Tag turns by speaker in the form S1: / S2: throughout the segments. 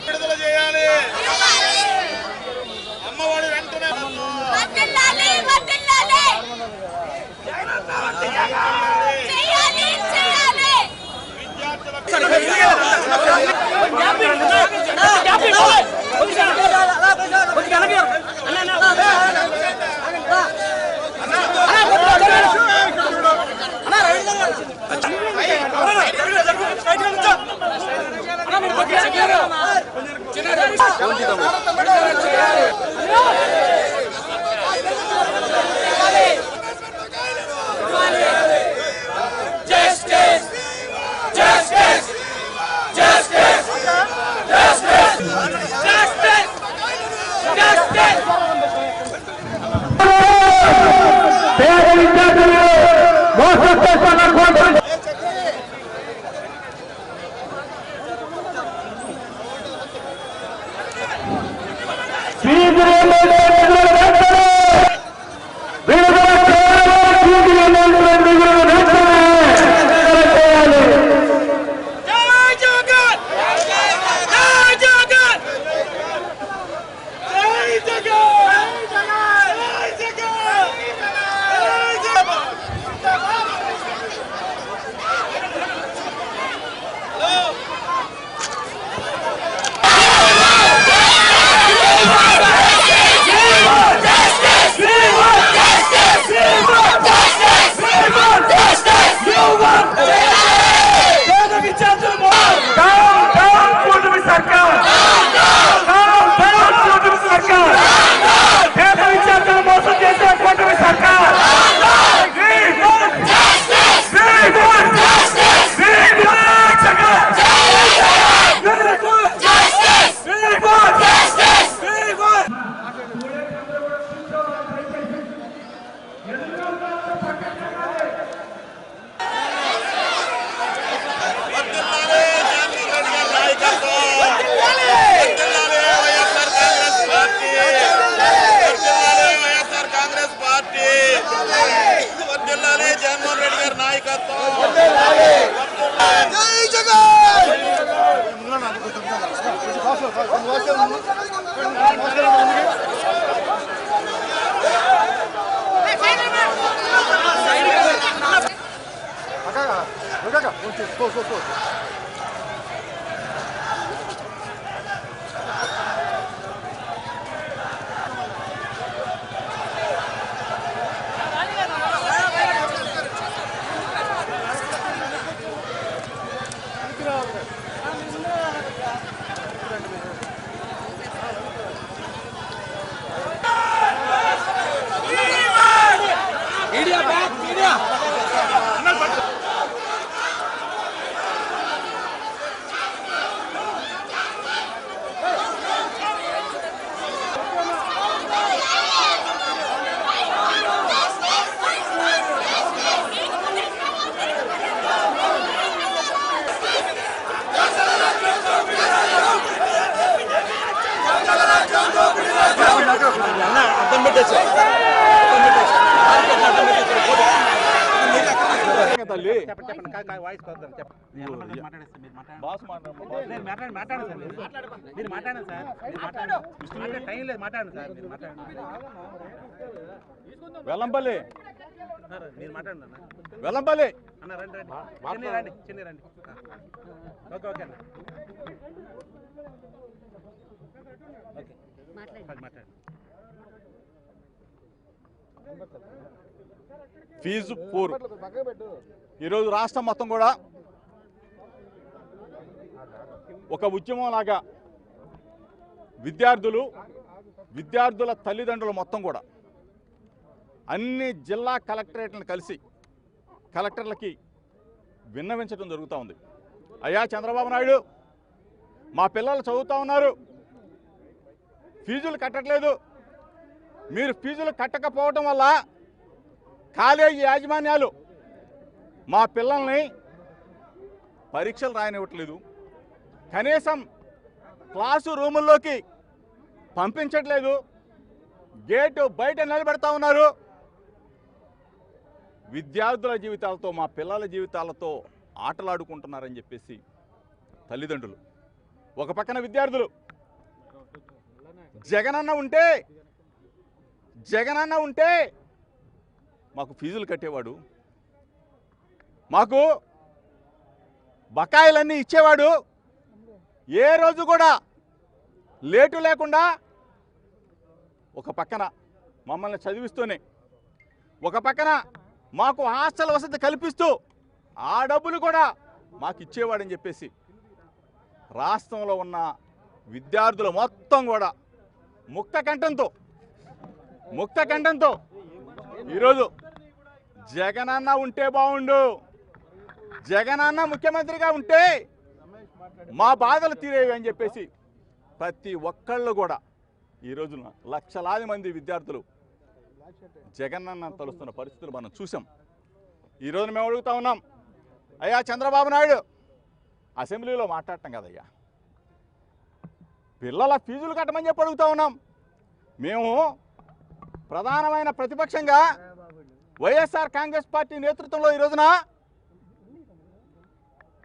S1: విడుదల చేయాలి అమ్మఒడి వెంటనే వెల్లంపల్లి వెల్లంపల్లి అన్న రండి రండి చిన్ని రండి ఓకే ఓకే అన్న ఓకే మాట్లాడండి ఫీజు పూర్ ఈరోజు రాష్ట్రం మొత్తం కూడా ఒక ఉద్యమం లాగా విద్యార్థుల తల్లిదండ్రులు మొత్తం కూడా అన్ని జిల్లా కలెక్టరేట్లను కలిసి కలెక్టర్లకి విన్నవించడం జరుగుతూ ఉంది. అయ్యా చంద్రబాబు నాయుడు, మా పిల్లలు చదువుతూ ఉన్నారు, ఫీజులు కట్టట్లేదు. మీరు ఫీజులు కట్టకపోవటం వల్ల కాలేజీ యాజమాన్యాలు మా పిల్లల్ని పరీక్షలు రాయనివ్వట్లేదు, కనీసం క్లాసు రూముల్లోకి పంపించట్లేదు.
S2: గేటు బయట నిలబెడతా ఉన్నారు. విద్యార్థుల జీవితాలతో, మా పిల్లల జీవితాలతో ఆటలాడుకుంటున్నారని చెప్పేసి తల్లిదండ్రులు, ఒక పక్కన విద్యార్థులు. జగనన్న ఉంటే మాకు ఫీజులు కట్టేవాడు, మాకు బకాయిలన్నీ ఇచ్చేవాడు, ఏ రోజు కూడా లేటు లేకుండా ఒక పక్కన మమ్మల్ని చదివిస్తూనే, ఒక పక్కన మాకు హాస్టల్ వసతి కల్పిస్తూ ఆ డబ్బులు కూడా మాకు ఇచ్చేవాడని చెప్పేసి రాష్ట్రంలో ఉన్న విద్యార్థులు మొత్తం కూడా ముక్త కంఠంతో ఈరోజు జగనన్న ఉంటే బాగుండు, జగనన్న ముఖ్యమంత్రిగా ఉంటే మా బాధలు తీరేవి అని చెప్పేసి ప్రతి ఒక్కళ్ళు కూడా ఈ రోజున లక్షలాది మంది విద్యార్థులు జగనన్న తలుస్తున్న పరిస్థితులు మనం చూసాం. ఈరోజు మేము అడుగుతా ఉన్నాం, అయ్యా చంద్రబాబు నాయుడు అసెంబ్లీలో మాట్లాడటం కదయ్యా, పిల్లల ఫీజులు కట్టమని చెప్పి అడుగుతా ఉన్నాం. మేము ప్రధానమైన ప్రతిపక్షంగా వైఎస్ఆర్ కాంగ్రెస్ పార్టీ నేతృత్వంలో ఈ రోజున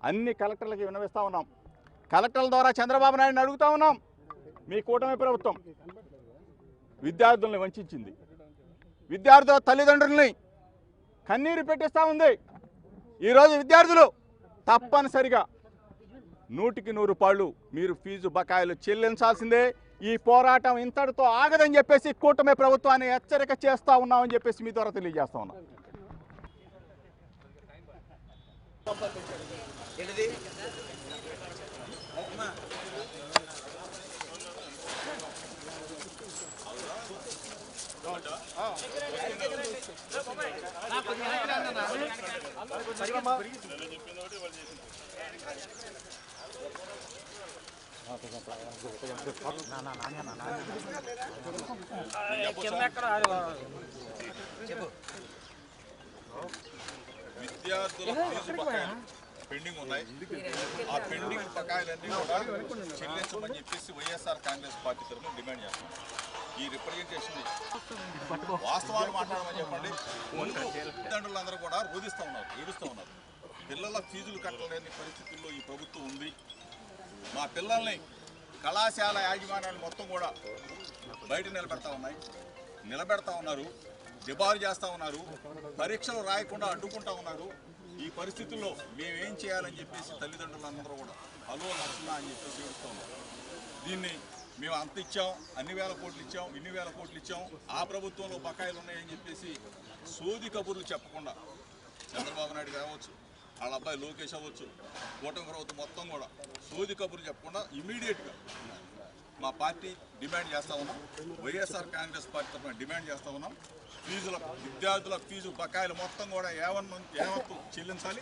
S2: అన్ని కలెక్టర్లకి విన్నవిస్తూ ఉన్నాం. కలెక్టర్ల ద్వారా చంద్రబాబు నాయుడిని అడుగుతా ఉన్నాం, మీ కూటమి ప్రభుత్వం విద్యార్థుల్ని వంచింది, విద్యార్థుల తల్లిదండ్రుల్ని కన్నీరు పెట్టిస్తూ ఉంది. ఈరోజు విద్యార్థులు తప్పనిసరిగా 100కి 100 పాళ్ళు మీరు ఫీజు బకాయిలు చెల్లించాల్సిందే. ఈ పోరాటం ఇంతటితో ఆగదని చెప్పేసి కూటమి ప్రభుత్వాన్ని హెచ్చరిక చేస్తూ ఉన్నామని చెప్పేసి మీ ద్వారా తెలియజేస్తా ఉన్నాం. విద్యార్థుల ఫీజు బకాయిలు పెండింగ్ ఉన్నాయి. ఆ పెండింగ్ బకాయిలన్నీ కూడా చెల్లించమని చెప్పేసి వైఎస్ఆర్ కాంగ్రెస్ పార్టీ తరఫున డిమాండ్ చేస్తున్నాం. ఈ రిప్రజెంటేషన్ వాస్తవాలు మాట్లాడమని చెప్పండి. ముందు తల్లిదండ్రులందరూ కూడా రోధిస్తూ ఉన్నారు, ఏడుస్తూ ఉన్నారు. పిల్లల ఫీజులు కట్టలేని పరిస్థితుల్లో ఈ ప్రభుత్వం ఉంది. మా పిల్లల్ని కళాశాల యాజమాన్యాలు మొత్తం కూడా బయట నిలబెడతా ఉన్నారు, డిబార్ చేస్తూ ఉన్నారు, పరీక్షలు రాయకుండా అడ్డుకుంటా ఉన్నారు. ఈ పరిస్థితుల్లో మేమేం చేయాలని చెప్పేసి తల్లిదండ్రులందరూ కూడా హలో నచ్చిందా అని చెప్పేసి ఏడుస్తూ ఉన్నారు. దీన్ని మేము అంత ఇచ్చాం, అన్ని వేల కోట్లు ఇచ్చాం, ఇన్ని వేల కోట్లు ఇచ్చాం, ఆ ప్రభుత్వంలో బకాయిలు ఉన్నాయని చెప్పేసి సోది కబుర్లు చెప్పకుండా చంద్రబాబు నాయుడు కావచ్చు, వాళ్ళ అబ్బాయి లోకేష్ అవ్వచ్చు, కూటమి ప్రభుత్వం మొత్తం కూడా సోది కబుర్లు చెప్పకుండా ఇమీడియట్గా మా పార్టీ డిమాండ్ చేస్తూ ఉన్నాం. వైఎస్ఆర్ కాంగ్రెస్ పార్టీ తరఫున డిమాండ్ చేస్తూ ఉన్నాం. విద్యార్థుల ఫీజు బకాయిలు మొత్తం కూడా యావత్తు చెల్లించాలి.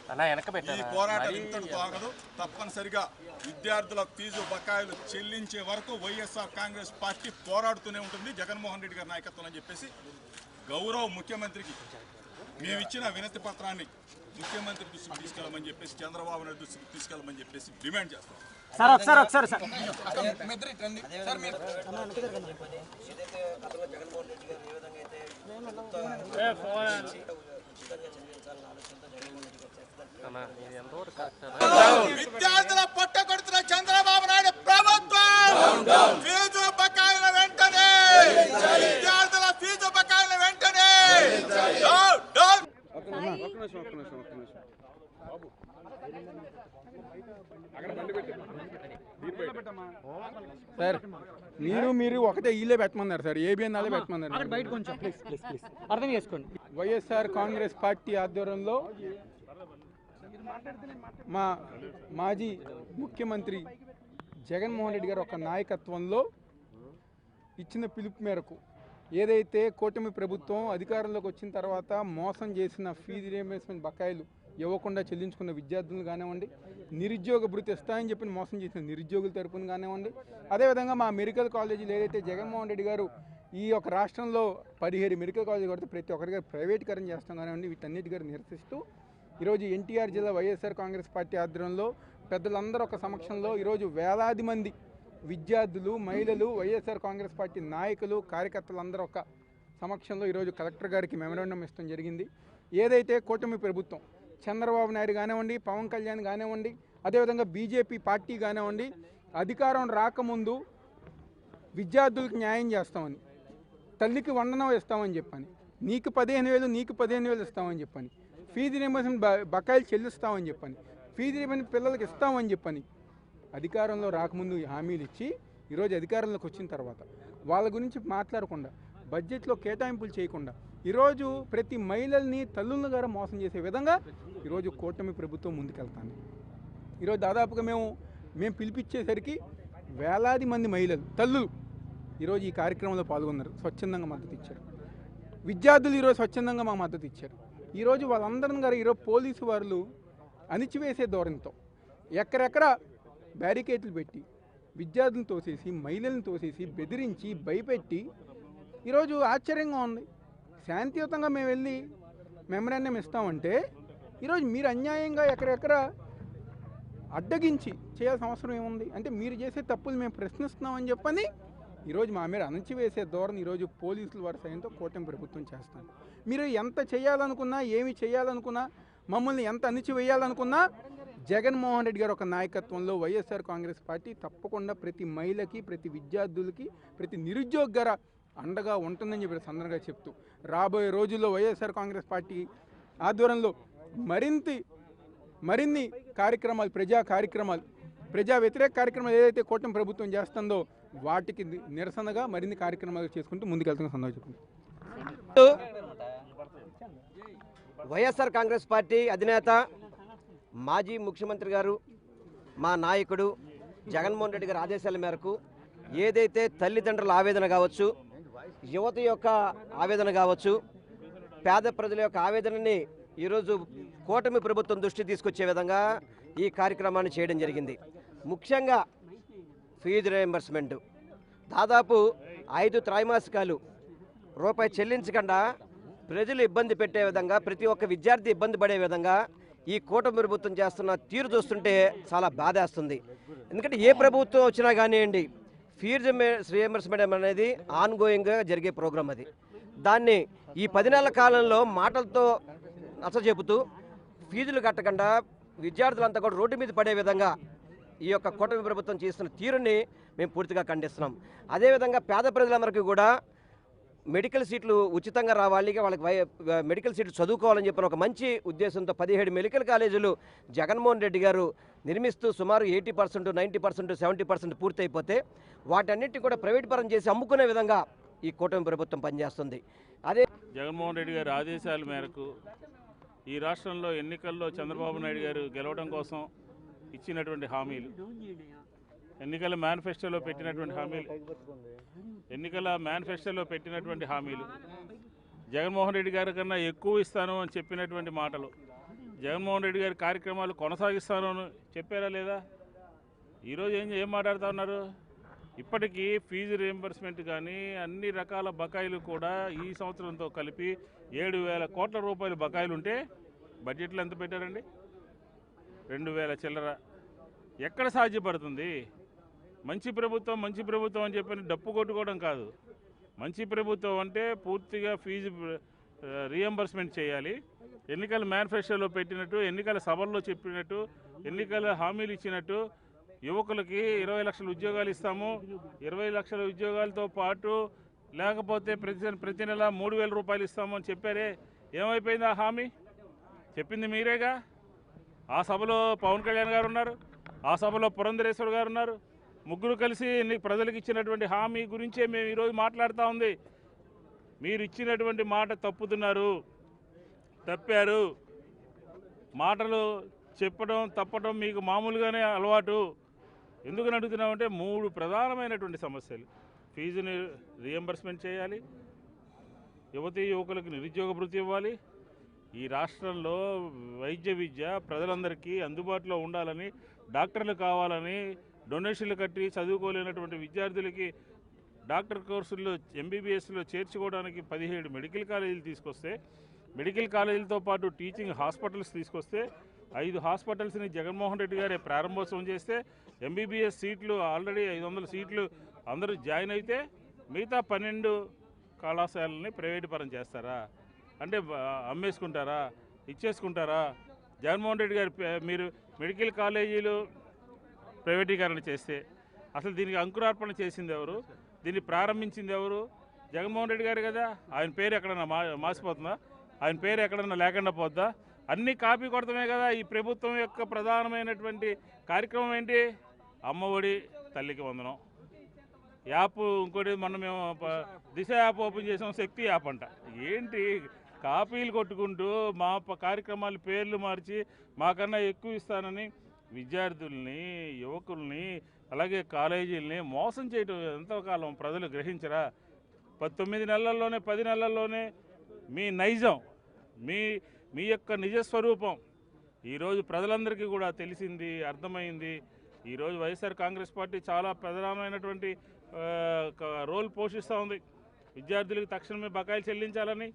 S2: ఈ పోరాటం ఇంతటితో ఆగదు. తప్పనిసరిగా విద్యార్థుల ఫీజు బకాయిలు చెల్లించే వరకు వైఎస్ఆర్ కాంగ్రెస్ పార్టీ పోరాడుతూనే ఉంటుంది జగన్మోహన్ రెడ్డి గారి నాయకత్వం అని చెప్పేసి గౌరవ ముఖ్యమంత్రికి మేము ఇచ్చిన వినతి పత్రాన్ని ముఖ్యమంత్రి దృష్టికి తీసుకెళ్ళమని చెప్పేసి, చంద్రబాబు నాయుడు దృష్టికి తీసుకెళ్ళమని చెప్పేసి డిమాండ్ చేస్తాం. విద్యార్థుల పొట్ట కొడుతున్న చంద్రబాబు నాయుడు ప్రభుత్వం ఫీజు బకాయిల వెంటనే, విద్యార్థుల ఫీజు బకాయిల వెంటనే.
S3: సార్ మీరు ఒకటే ఇల్లే పెట్టమన్నారు సార్, ఏబిఎన్ అదే పెట్టమన్నారు.
S4: బయట కొంచెం ప్లీజ్ అర్థం చేసుకోండి.
S3: వైఎస్ఆర్ కాంగ్రెస్ పార్టీ ఆధ్వర్యంలో మా మాజీ ముఖ్యమంత్రి జగన్మోహన్ రెడ్డి గారు ఒక నాయకత్వంలో ఇచ్చిన పిలుపు మేరకు ఏదైతే కూటమి ప్రభుత్వం అధికారంలోకి వచ్చిన తర్వాత మోసం చేసిన ఫీజు రీయింబర్స్మెంట్ బకాయిలు ఇవ్వకుండా చెల్లించుకున్న విద్యార్థులు కానివ్వండి, నిరుద్యోగ భృతి ఇస్తాయని చెప్పి మోసం చేసిన నిరుద్యోగుల తరపున కానివ్వండి, అదేవిధంగా మా మెడికల్ కాలేజీలు ఏదైతే జగన్మోహన్ రెడ్డి గారు ఈ యొక్క రాష్ట్రంలో 17 మెడికల్ కాలేజీలు కొడితే ప్రతి ఒక్కరిగా ప్రైవేటీకరణ చేస్తాం కానివ్వండి, వీటన్నిటి గారు నిరసిస్తూ ఈరోజు ఎన్టీఆర్ జిల్లా వైఎస్ఆర్ కాంగ్రెస్ పార్టీ ఆధ్వర్యంలో పెద్దలందరూ ఒక సమక్షంలో ఈరోజు వేలాది మంది విద్యార్థులు, మహిళలు, వైఎస్ఆర్ కాంగ్రెస్ పార్టీ నాయకులు, కార్యకర్తలందరూ ఒక సమక్షంలో ఈరోజు కలెక్టర్ గారికి మెమరాండం ఇష్టం జరిగింది. ఏదైతే కూటమి ప్రభుత్వం చంద్రబాబు నాయుడు కానివ్వండి, పవన్ కళ్యాణ్ కానివ్వండి, అదేవిధంగా బీజేపీ పార్టీ కానివ్వండి, అధికారం రాకముందు విద్యార్థులకు న్యాయం చేస్తామని, తల్లికి వందనం ఇస్తామని చెప్పని, నీకు 15,000 నీకు 15,000 ఇస్తామని చెప్పని, ఫీజు రీయింబర్స్మెంట్ బకాయిలు చెల్లిస్తామని చెప్పని, ఫీజు రీయింబర్స్మెంట్ పిల్లలకి ఇస్తామని చెప్పని అధికారంలో రాకముందు హామీలు ఇచ్చి ఈరోజు అధికారంలోకి వచ్చిన తర్వాత వాళ్ళ గురించి మాట్లాడకుండా, బడ్జెట్లో కేటాయింపులు చేయకుండా ఈరోజు ప్రతి మహిళల్ని తల్లుల ద్వారా మోసం చేసే విధంగా ఈరోజు కూటమి ప్రభుత్వం ముందుకెళ్తాను. ఈరోజు దాదాపుగా మేము పిలిపించేసరికి వేలాది మంది మహిళలు, తల్లులు ఈరోజు ఈ కార్యక్రమంలో పాల్గొన్నారు, స్వచ్ఛందంగా మద్దతు ఇచ్చారు. విద్యార్థులు ఈరోజు స్వచ్ఛందంగా మా మద్దతు ఇచ్చారు. ఈరోజు వాళ్ళందరిని గారు ఈరోజు పోలీసు వాళ్ళు అణిచివేసే ధోరణితో ఎక్కడెక్కడ బ్యారికేడ్లు పెట్టి విద్యార్థులను తోసేసి, మహిళలను తోసేసి, బెదిరించి, భయపెట్టి ఈరోజు ఆశ్చర్యంగా ఉంది. శాంతియుతంగా మేము వెళ్ళి మెమరాండం ఇస్తామంటే ఈరోజు మీరు అన్యాయంగా ఎక్కడెక్కడ అడ్డగించి చేయాల్సిన అవసరం ఏముంది? అంటే మీరు చేసే తప్పులు మేము ప్రశ్నిస్తున్నామని చెప్పని ఈరోజు మా మీద అణచివేసే ధోరణి ఈరోజు పోలీసుల వారి సాయంతో కూటమి ప్రభుత్వం చేస్తాం. మీరు ఎంత చేయాలనుకున్నా, ఏమి చేయాలనుకున్నా, మమ్మల్ని ఎంత అణచివేయాలనుకున్నా జగన్మోహన్ రెడ్డి గారు ఒక నాయకత్వంలో వైఎస్ఆర్ కాంగ్రెస్ పార్టీ తప్పకుండా ప్రతి మహిళకి, ప్రతి విద్యార్థులకి, ప్రతి నిరుద్యోగ గార అండగా ఉంటుందని చెప్పి సందర్భంగా చెప్తూ రాబోయే రోజుల్లో వైఎస్ఆర్ కాంగ్రెస్ పార్టీ ఆధ్వర్యంలో మరిన్ని కార్యక్రమాలు, ప్రజా వ్యతిరేక కార్యక్రమాలు ఏదైతే కూటమి ప్రభుత్వం చేస్తుందో వాటికి నిరసనగా మరిన్ని కార్యక్రమాలు చేసుకుంటూ ముందుకెళ్తున్న సందర్భం.
S5: వైఎస్ఆర్ కాంగ్రెస్ పార్టీ అధినేత మాజీ ముఖ్యమంత్రి గారు, మా నాయకుడు జగన్మోహన్ రెడ్డి గారి ఆదేశాల మేరకు ఏదైతే తల్లిదండ్రుల ఆవేదన కావచ్చు, యువత యొక్క ఆవేదన కావచ్చు, పేద ప్రజల యొక్క ఆవేదనని ఈరోజు కూటమి ప్రభుత్వం దృష్టి తీసుకొచ్చే విధంగా ఈ కార్యక్రమాన్ని చేయడం జరిగింది. ముఖ్యంగా ఫీజు రీయింబర్స్మెంట్ దాదాపు 5 త్రైమాసికాలు రూపాయి చెల్లించకుండా ప్రజలు ఇబ్బంది పెట్టే విధంగా, ప్రతి ఒక్క విద్యార్థి ఇబ్బంది పడే విధంగా ఈ కూటమి ప్రభుత్వం చేస్తున్న తీరు చూస్తుంటే చాలా బాధేస్తుంది. ఎందుకంటే ఏ ప్రభుత్వం వచ్చినా కానివ్వండి, ఫీజు రీయింబర్స్మెంట్ అనేది ఆన్గోయింగ్గా జరిగే ప్రోగ్రాం. అది దాన్ని ఈ 10 నెలల కాలంలో మాటలతో నచ్చజెపుతూ ఫీజులు కట్టకుండా విద్యార్థులంతా కూడా రోడ్డు మీద పడే విధంగా ఈ యొక్క కూటమి ప్రభుత్వం చేస్తున్న తీరుని మేము పూర్తిగా ఖండిస్తున్నాం. అదేవిధంగా పేద ప్రజలందరికీ కూడా మెడికల్ సీట్లు ఉచితంగా రావాలి, వాళ్ళకి మెడికల్ సీట్లు చదువుకోవాలని చెప్పిన ఒక మంచి ఉద్దేశంతో 17 మెడికల్ కాలేజీలు జగన్మోహన్ రెడ్డి గారు నిర్మిస్తూ సుమారు 80%, 90%, 70% పూర్తయిపోతే వాటన్నిటిని కూడా ప్రైవేట్ పరం చేసి అమ్ముకునే విధంగా ఈ కూటమి ప్రభుత్వం పనిచేస్తుంది. అదే
S6: జగన్మోహన్ రెడ్డి గారి ఆదేశాల మేరకు ఈ రాష్ట్రంలో ఎన్నికల్లో చంద్రబాబు నాయుడు గారు గెలవడం కోసం ఇచ్చినటువంటి హామీలు, ఎన్నికల మేనిఫెస్టోలో పెట్టినటువంటి హామీలు, జగన్మోహన్ రెడ్డి గారి కన్నా ఎక్కువ ఇస్తాను అని చెప్పినటువంటి మాటలు, జగన్మోహన్ రెడ్డి గారి కార్యక్రమాలు కొనసాగిస్తాను అని చెప్పారా లేదా? ఈరోజు ఏం మాట్లాడుతూ ఉన్నారు? ఇప్పటికీ ఫీజు రీయింబర్స్మెంట్ కానీ అన్ని రకాల బకాయిలు కూడా ఈ సంవత్సరంతో కలిపి 7,000 కోట్ల రూపాయలు బకాయిలు ఉంటే బడ్జెట్లో ఎంత పెట్టారండి? 2,000 చిల్లర. ఎక్కడ సాధ్యపడుతుంది? మంచి ప్రభుత్వం అని చెప్పి డప్పు కొట్టుకోవడం కాదు. మంచి ప్రభుత్వం అంటే పూర్తిగా ఫీజు రీయింబర్స్మెంట్ చేయాలి. ఎన్నికల మేనిఫెస్టోలో పెట్టినట్టు, ఎన్నికల సభల్లో చెప్పినట్టు, ఎన్నికల హామీలు ఇచ్చినట్టు యువకులకి 20 లక్షల ఉద్యోగాలు ఇస్తాము, 20 లక్షల ఉద్యోగాలతో పాటు లేకపోతే ప్రతి నెల 3,000 రూపాయలు ఇస్తాము అని చెప్పారే, ఏమైపోయింది ఆ హామీ? చెప్పింది మీరేగా. ఆ సభలో పవన్ కళ్యాణ్ గారు ఉన్నారు, ఆ సభలో పురంధరేశ్వర్ గారు ఉన్నారు. ముగ్గురు కలిసి ప్రజలకు ఇచ్చినటువంటి హామీ గురించే మేము ఈరోజు మాట్లాడుతూ ఉంది. మీరు ఇచ్చినటువంటి మాట తప్పారు. మాటలు తప్పడం మీకు మామూలుగానే అలవాటు. ఎందుకని అడుగుతున్నామంటే 3 ప్రధానమైనటువంటి సమస్యలు. ఫీజుని రీయింబర్స్మెంట్ చేయాలి, యువకులకు నిరుద్యోగ భృతి ఇవ్వాలి, ఈ రాష్ట్రంలో వైద్య విద్య ప్రజలందరికీ అందుబాటులో ఉండాలని, డాక్టర్లు కావాలని, డొనేషన్లు కట్టి చదువుకోలేనటువంటి విద్యార్థులకి డాక్టర్ కోర్సుల్లో ఎంబీబీఎస్లో చేర్చుకోవడానికి 17 మెడికల్ కాలేజీలు తీసుకొస్తే, మెడికల్ కాలేజీలతో పాటు టీచింగ్ హాస్పిటల్స్ తీసుకొస్తే 5 హాస్పిటల్స్ని జగన్మోహన్ రెడ్డి గారే ప్రారంభోత్సవం చేస్తే ఎంబీబీఎస్ సీట్లు ఆల్రెడీ 500 సీట్లు అందరూ జాయిన్ అయితే మిగతా 12 కళాశాలని ప్రైవేటు పరం చేస్తారా? అంటే అమ్మేసుకుంటారా, ఇచ్చేసుకుంటారా? జగన్మోహన్ రెడ్డి గారు మీరు మెడికల్ కాలేజీలు ప్రైవేటీకరణ చేస్తే అసలు దీనికి అంకురార్పణ చేసింది ఎవరు? దీన్ని ప్రారంభించింది ఎవరు? జగన్మోహన్ రెడ్డి గారు కదా. ఆయన పేరు ఎక్కడన్నా మాసిపోతుందా? ఆయన పేరు ఎక్కడన్నా లేకుండా పోద్దా? అన్నీ కాపీ కొడతామే కదా. ఈ ప్రభుత్వం యొక్క ప్రధానమైనటువంటి కార్యక్రమం ఏంటి? అమ్మఒడి, తల్లికి వందనం, యాప్, ఇంకోటి మొన్న మేము దిశ యాప్ ఓపెన్ చేసాం, శక్తి యాప్ అంట. ఏంటి కాపీలు కొట్టుకుంటూ మా కార్యక్రమాల పేర్లు మార్చి మాకన్నా ఎక్కువ ఇస్తానని విద్యార్థుల్ని, యువకుల్ని, అలాగే కాలేజీలని మోసం చేయటం ఎంతకాలం ప్రజలు గ్రహించరా? 9 నెలల్లోనే 10 నెలల్లోనే మీ నైజం, మీ యొక్క నిజస్వరూపం ఈరోజు ప్రజలందరికీ కూడా తెలిసింది, అర్థమైంది. ఈరోజు వైఎస్ఆర్ కాంగ్రెస్ పార్టీ చాలా ప్రధానమైనటువంటి రోల్ పోషిస్తూ ఉంది. విద్యార్థులకు తక్షణమే బకాయిలు చెల్లించాలని,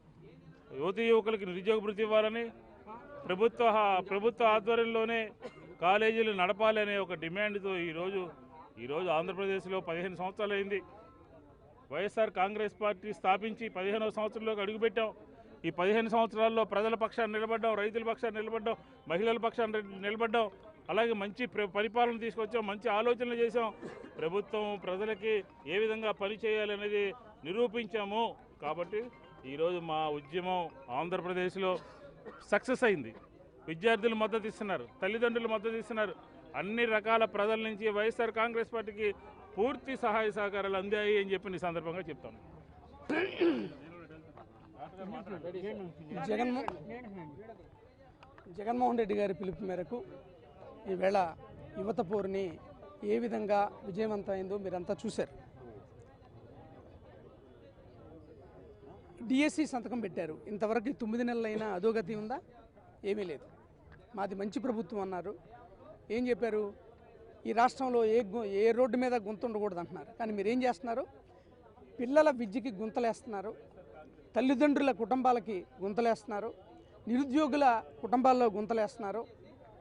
S6: యువతీ యువకులకి నిరుద్యోగ భృతి ఇవ్వాలని, ప్రభుత్వ ఆధ్వర్యంలోనే కాలేజీలు నడపాలి అనే ఒక డిమాండ్తో ఈరోజు ఆంధ్రప్రదేశ్లో 15 సంవత్సరాలు అయింది. వైఎస్ఆర్ కాంగ్రెస్ పార్టీ స్థాపించి 15వ సంవత్సరంలోకి అడుగుపెట్టాం. ఈ 15 సంవత్సరాల్లో ప్రజల పక్షాన్ని నిలబడ్డాం, రైతుల పక్షాన్ని నిలబడ్డాం, మహిళల పక్షాన్ని నిలబడ్డాం. అలాగే మంచి పరిపాలన తీసుకొచ్చాం, మంచి ఆలోచనలు చేసాం. ప్రభుత్వం ప్రజలకి ఏ విధంగా పని చేయాలనేది నిరూపించాము. కాబట్టి ఈరోజు మా ఉద్యమం ఆంధ్రప్రదేశ్లో సక్సెస్ అయింది. విద్యార్థులు మద్దతు ఇస్తున్నారు, తల్లిదండ్రులు మద్దతు ఇస్తున్నారు. అన్ని రకాల ప్రజల నుంచి వైఎస్ఆర్ కాంగ్రెస్ పార్టీకి పూర్తి సహాయ సహకారాలు అందాయి అని చెప్పి ఈ సందర్భంగా చెప్తాను.
S7: జగన్మోహన్ రెడ్డి గారి పిలుపు మేరకు ఈవేళ యువత పోరుని ఏ విధంగా విజయవంతమైందో మీరంతా చూశారు. డిఎస్సి సంతకం పెట్టారు. ఇంతవరకు 9 నెలలైనా అధోగతి ఉందా? ఏమీ లేదు. మాది మంచి ప్రభుత్వం అన్నారు. ఏం చెప్పారు? ఈ రాష్ట్రంలో ఏ రోడ్డు మీద గుంత ఉండకూడదు అంటున్నారు. కానీ మీరు ఏం చేస్తున్నారు? పిల్లల విద్యకి గుంతలేస్తున్నారు, తల్లిదండ్రుల కుటుంబాలకి గుంతలేస్తున్నారు, నిరుద్యోగుల కుటుంబాల్లో గుంతలేస్తున్నారు,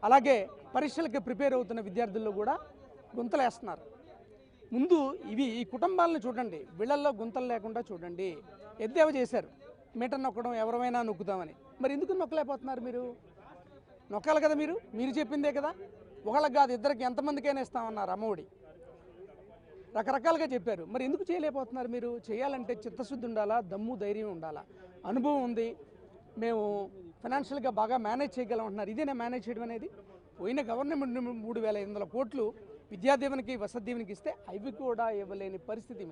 S7: అలాగే పరీక్షలకి ప్రిపేర్ అవుతున్న విద్యార్థుల్లో కూడా గుంతలేస్తున్నారు. ముందు ఈ కుటుంబాలను చూడండి, వీళ్ళల్లో గుంతలు లేకుండా చూడండి. ఎద్దేవా చేశారు, మీటర్ నొక్కడం ఎవరైనా నొక్కుదామని. మరి ఎందుకు నొక్కలేకపోతున్నారు? మీరు నొక్కాలి కదా. మీరు చెప్పిందే కదా. ఒకళ్ళకి కాదు, ఇద్దరికి, ఎంతమందికైనా ఇస్తామన్నారు అమ్మఒడి. రకరకాలుగా చెప్పారు. మరి ఎందుకు చేయలేకపోతున్నారు? మీరు చేయాలంటే చిత్తశుద్ధి ఉండాలా, దమ్ము ధైర్యం ఉండాలా, అనుభవం ఉంది, మేము ఫైనాన్షియల్గా బాగా మేనేజ్ చేయగలం అంటున్నారు. ఇదేనా మేనేజ్ చేయడం అనేది? పోయిన గవర్నమెంట్ 3,500 కోట్లు విద్యాదీవెనకి, వసతి దీవెనకి ఇస్తే అవి కూడా ఇవ్వలేని పరిస్థితి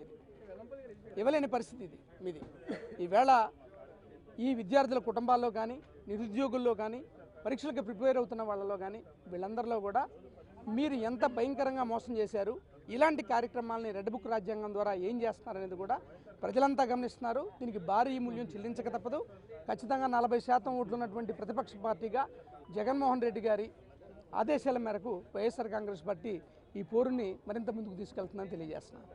S7: మీది. ఈవేళ ఈ విద్యార్థుల కుటుంబాల్లో కానీ, నిరుద్యోగుల్లో కానీ, పరీక్షలకు ప్రిపేర్ అవుతున్న వాళ్ళలో కానీ, వీళ్ళందరిలో కూడా మీరు ఎంత భయంకరంగా మోసం చేశారు, ఇలాంటి కార్యక్రమాలని రెడ్ బుక్ రాజ్యాంగం ద్వారా ఏం చేస్తున్నారనేది కూడా ప్రజలంతా గమనిస్తున్నారు. దీనికి భారీ మూల్యం చెల్లించక తప్పదు. ఖచ్చితంగా 40% ఓట్లు ఉన్నటువంటి ప్రతిపక్ష పార్టీగా జగన్మోహన్ రెడ్డి గారి ఆదేశాల మేరకు వైఎస్ఆర్ కాంగ్రెస్ పార్టీ ఈ పోరుని మరింత ముందుకు తీసుకెళ్తుందని తెలియజేస్తున్నాను.